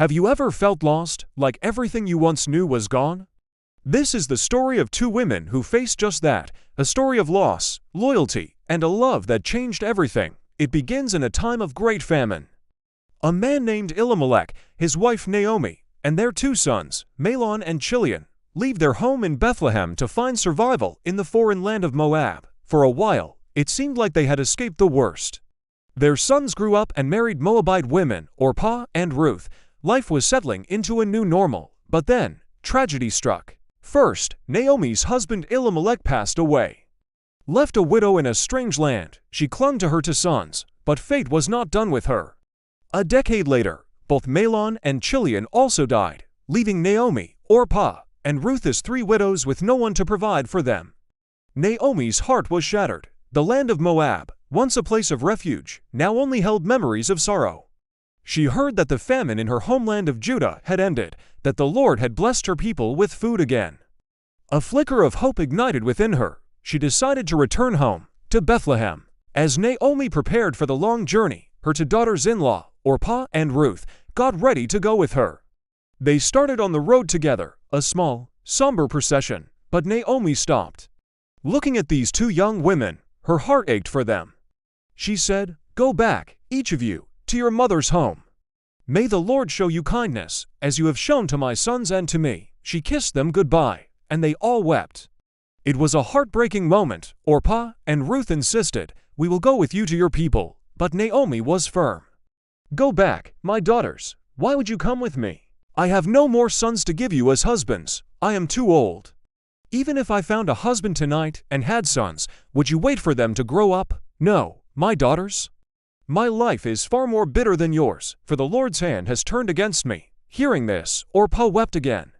Have you ever felt lost, like everything you once knew was gone? This is the story of two women who faced just that, a story of loss, loyalty, and a love that changed everything. It begins in a time of great famine. A man named Elimelech, his wife Naomi, and their two sons, Mahlon and Chilion, leave their home in Bethlehem to find survival in the foreign land of Moab. For a while, it seemed like they had escaped the worst. Their sons grew up and married Moabite women, Orpah and Ruth. Life was settling into a new normal, but then, tragedy struck. First, Naomi's husband Elimelech passed away. Left a widow in a strange land, she clung to her two sons, but fate was not done with her. A decade later, both Mahlon and Chilion also died, leaving Naomi, Orpah, and Ruth as three widows with no one to provide for them. Naomi's heart was shattered. The land of Moab, once a place of refuge, now only held memories of sorrow. She heard that the famine in her homeland of Judah had ended, that the Lord had blessed her people with food again. A flicker of hope ignited within her. She decided to return home, to Bethlehem. As Naomi prepared for the long journey, her two daughters-in-law, Orpah and Ruth, got ready to go with her. They started on the road together, a small, somber procession, but Naomi stopped. Looking at these two young women, her heart ached for them. She said, "Go back, each of you, to your mother's home. May the Lord show you kindness, as you have shown to my sons and to me." She kissed them goodbye, and they all wept. It was a heartbreaking moment. Orpah and Ruth insisted, "We will go with you to your people," but Naomi was firm. "Go back, my daughters. Why would you come with me? I have no more sons to give you as husbands. I am too old. Even if I found a husband tonight and had sons, would you wait for them to grow up? No, my daughters. My life is far more bitter than yours, for the Lord's hand has turned against me." Hearing this, Orpah wept again.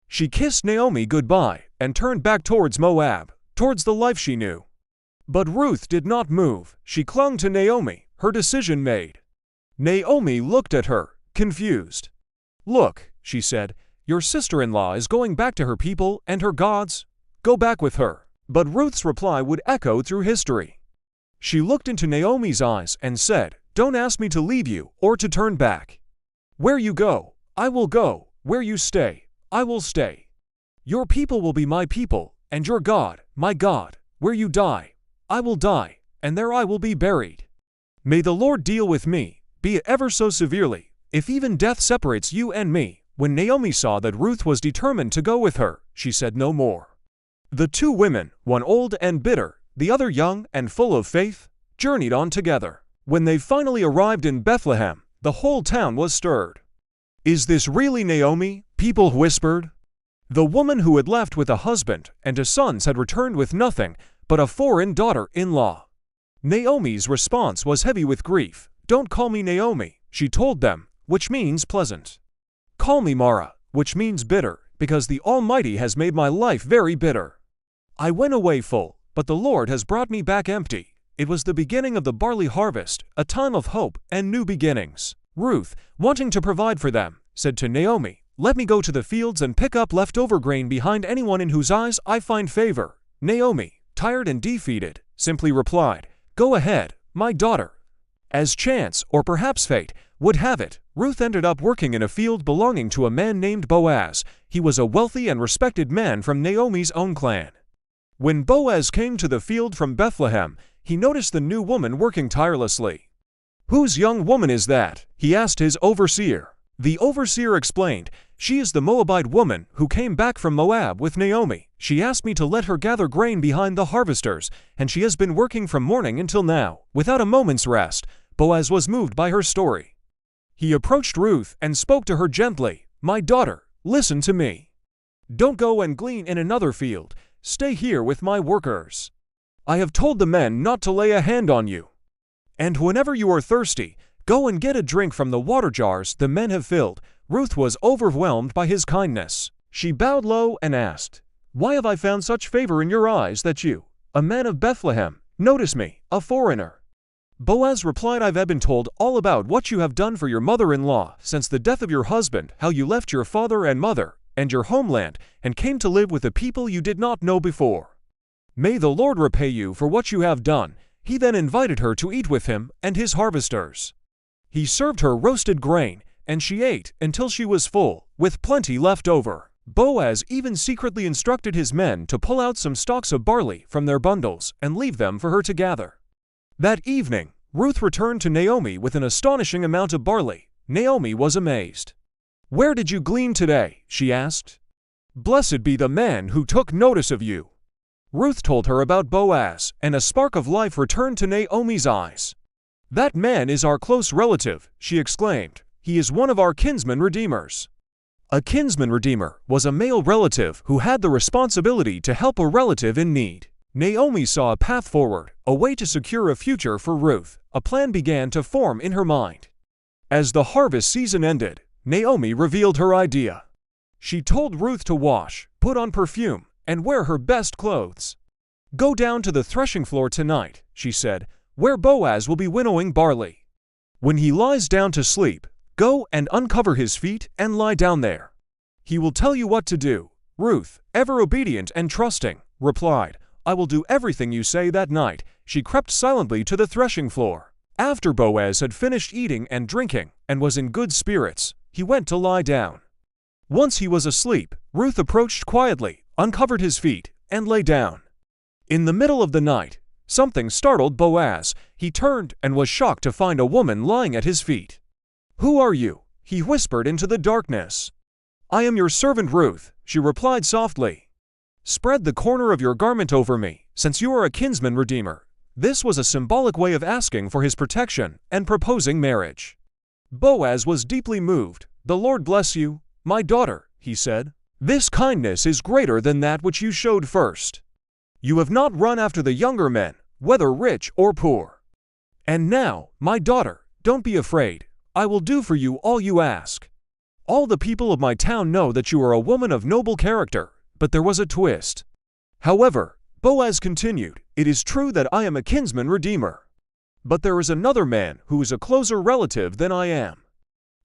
She kissed Naomi goodbye and turned back towards Moab, towards the life she knew. But Ruth did not move. She clung to Naomi, her decision made. Naomi looked at her, confused. "Look," she said, "your sister-in-law is going back to her people and her gods. Go back with her." But Ruth's reply would echo through history. She looked into Naomi's eyes and said, "Don't ask me to leave you or to turn back. Where you go, I will go. Where you stay, I will stay. Your people will be my people, and your God, my God. Where you die, I will die, and there I will be buried. May the Lord deal with me, be it ever so severely, if even death separates you and me." When Naomi saw that Ruth was determined to go with her, she said no more. The two women, one old and bitter, the other young and full of faith, journeyed on together. When they finally arrived in Bethlehem, the whole town was stirred. "Is this really Naomi?" people whispered. The woman who had left with a husband and two sons had returned with nothing but a foreign daughter-in-law. Naomi's response was heavy with grief. "Don't call me Naomi," she told them, which means pleasant. "Call me Mara," which means bitter, because the Almighty has made my life very bitter. I went away full, but the Lord has brought me back empty. It was the beginning of the barley harvest, a time of hope and new beginnings. Ruth, wanting to provide for them, said to Naomi, "Let me go to the fields and pick up leftover grain behind anyone in whose eyes I find favor." Naomi, tired and defeated, simply replied, "Go ahead, my daughter." As chance, or perhaps fate, would have it, Ruth ended up working in a field belonging to a man named Boaz. He was a wealthy and respected man from Naomi's own clan. When Boaz came to the field from Bethlehem, he noticed the new woman working tirelessly. "Whose young woman is that?" he asked his overseer. The overseer explained, "She is the Moabite woman who came back from Moab with Naomi. She asked me to let her gather grain behind the harvesters, and she has been working from morning until now, without a moment's rest." Boaz was moved by her story. He approached Ruth and spoke to her gently, "My daughter, listen to me. Don't go and glean in another field. Stay here with my workers. I have told the men not to lay a hand on you. And whenever you are thirsty, go and get a drink from the water jars the men have filled." Ruth was overwhelmed by his kindness. She bowed low and asked, "Why have I found such favor in your eyes that you, a man of Bethlehem, notice me, a foreigner?" Boaz replied, "I've been told all about what you have done for your mother-in-law since the death of your husband, how you left your father and mother and your homeland and came to live with a people you did not know before. May the Lord repay you for what you have done." He then invited her to eat with him and his harvesters. He served her roasted grain, and she ate until she was full, with plenty left over. Boaz even secretly instructed his men to pull out some stalks of barley from their bundles and leave them for her to gather. That evening, Ruth returned to Naomi with an astonishing amount of barley. Naomi was amazed. "Where did you glean today?" she asked. "Blessed be the man who took notice of you." Ruth told her about Boaz, and a spark of life returned to Naomi's eyes. "That man is our close relative," she exclaimed. "He is one of our kinsman redeemers." A kinsman redeemer was a male relative who had the responsibility to help a relative in need. Naomi saw a path forward, a way to secure a future for Ruth. A plan began to form in her mind. As the harvest season ended, Naomi revealed her idea. She told Ruth to wash, put on perfume, and wear her best clothes. "Go down to the threshing floor tonight," she said, "where Boaz will be winnowing barley. When he lies down to sleep, go and uncover his feet and lie down there. He will tell you what to do." Ruth, ever obedient and trusting, replied, "I will do everything you say." That night, she crept silently to the threshing floor. After Boaz had finished eating and drinking and was in good spirits, he went to lie down. Once he was asleep, Ruth approached quietly, uncovered his feet, and lay down. In the middle of the night, something startled Boaz. He turned and was shocked to find a woman lying at his feet. "Who are you?" he whispered into the darkness. "I am your servant Ruth," she replied softly. "Spread the corner of your garment over me, since you are a kinsman redeemer." This was a symbolic way of asking for his protection and proposing marriage. Boaz was deeply moved. "The Lord bless you, my daughter," he said. "This kindness is greater than that which you showed first. You have not run after the younger men, whether rich or poor. And now, my daughter, don't be afraid. I will do for you all you ask. All the people of my town know that you are a woman of noble character." But there was a twist. However, Boaz continued, "It is true that I am a kinsman redeemer. But there is another man who is a closer relative than I am.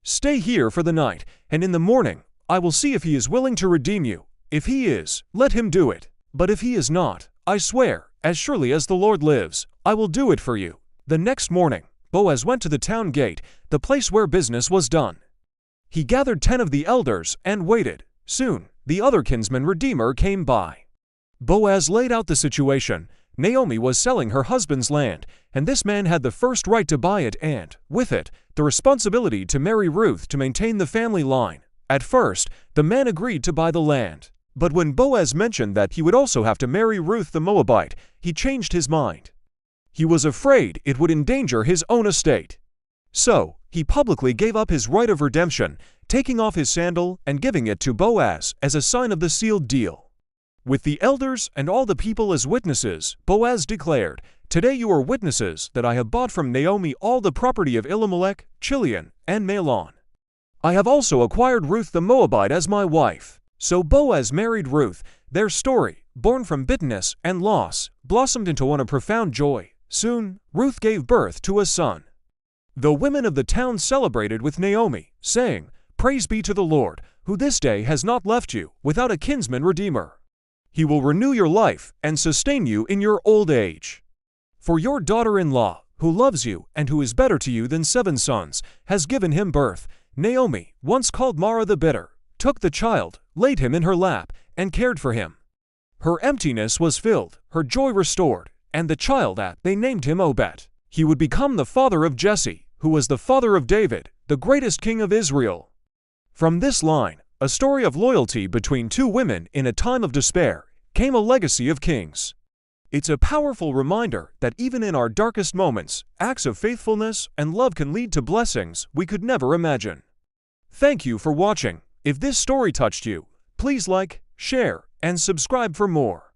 Stay here for the night, and in the morning I will see if he is willing to redeem you. If he is, let him do it. But if he is not, I swear, as surely as the Lord lives, I will do it for you." The next morning, Boaz went to the town gate, the place where business was done. He gathered 10 of the elders and waited. Soon, the other kinsman redeemer came by. Boaz laid out the situation. Naomi was selling her husband's land, and this man had the first right to buy it and, with it, the responsibility to marry Ruth to maintain the family line. At first, the man agreed to buy the land. But when Boaz mentioned that he would also have to marry Ruth the Moabite, he changed his mind. He was afraid it would endanger his own estate. So, he publicly gave up his right of redemption, taking off his sandal and giving it to Boaz as a sign of the sealed deal. With the elders and all the people as witnesses, Boaz declared, "Today you are witnesses that I have bought from Naomi all the property of Elimelech, Chilion, and Mahlon. I have also acquired Ruth the Moabite as my wife." So Boaz married Ruth. Their story, born from bitterness and loss, blossomed into one of profound joy. Soon, Ruth gave birth to a son. The women of the town celebrated with Naomi, saying, "Praise be to the Lord, who this day has not left you without a kinsman redeemer. He will renew your life and sustain you in your old age. For your daughter-in-law, who loves you and who is better to you than 7 sons, has given him birth." Naomi, once called Mara the Bitter, took the child, laid him in her lap, and cared for him. Her emptiness was filled, her joy restored, and the child they named him Obed. He would become the father of Jesse, who was the father of David, the greatest king of Israel. From this line, a story of loyalty between 2 women in a time of despair, came a legacy of kings. It's a powerful reminder that even in our darkest moments, acts of faithfulness and love can lead to blessings we could never imagine. Thank you for watching. If this story touched you, please like, share, and subscribe for more.